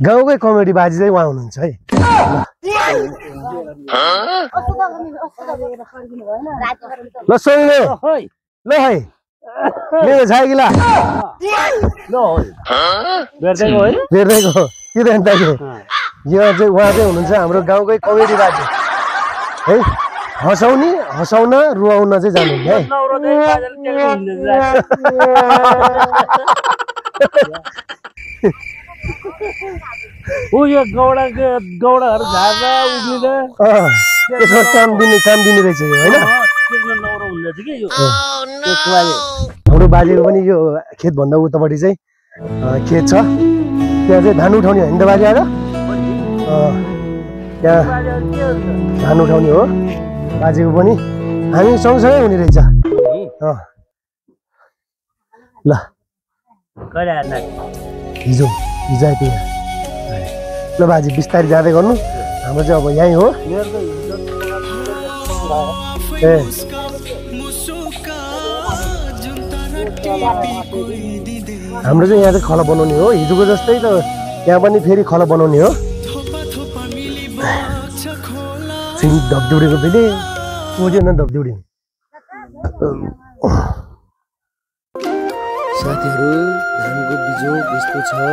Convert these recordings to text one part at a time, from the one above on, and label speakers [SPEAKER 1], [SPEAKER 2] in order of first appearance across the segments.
[SPEAKER 1] गाउँकै कमेडी बाजी चाहिँ उहाँ हुनुहुन्छ है ल सोल्ने ल है मेरो झाइगिला बेर्दैको किन त यो चाहिँ उहाँ चाहिँ हुनुहुन्छ हाम्रो गाउँकै कमेडी बाजी है हँसाउन रुवाउन चाहिँ जानुहुन्न है
[SPEAKER 2] यो गौडाहरू झार्दा उक्लिँदा
[SPEAKER 1] त्यसमा काम दिने रहेछ यो होइन हाम्रो बाजेको पनि यो खेतभन्दा उतापट्टि चाहिँ खेत छ त्यहाँ चाहिँ धान उठाउने होइन त बाजे आएर त्यहाँ धान उठाउने हो बाजेको पनि हामी सँगसँगै हुने रहेछ ल हिजो आइपुग्यो ल बाजे बिस्तारै जाँदै गर्नु हाम्रो चाहिँ अब यहीँ हो ए हाम्रो चाहिँ यहाँ चाहिँ खला बनाउने हो हिजोको जस्तै त यहाँ पनि फेरि खला बनाउने हो धपधुडीको फेरि पुग्यो न धपधुडी साथीहरू धानको बिजोग यस्तो छ है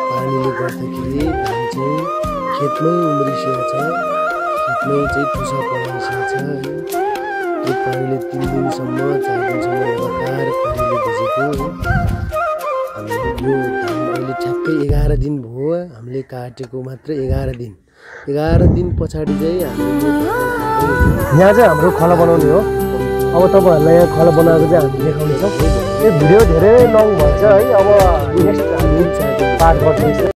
[SPEAKER 1] पानीले गर्दाखेरि धान चाहिँ खेतमै उम्रिसकेको छ खेतमै चाहिँ टुसा पराइसकेको छ है त्यो पानीले 3 दिनसम्म 4 दिनसम्म लगातार पानीले भिजेको अनि यो धान अहिले ठ्याक्कै 11 दिन भयो हामीले काटेको मात्र 11 दिन पछाडि चाहिँ हामीले यहाँ चाहिँ हाम्रो खला बनाउने हो अब तपाईहरुलाई यहाँ खला बनाएको चाहिँ हामी देखाउनेछौँ यो भिडियो धेरै लङ भन्छ है अब नेक्स्ट हामी पार्ट गर्छौँ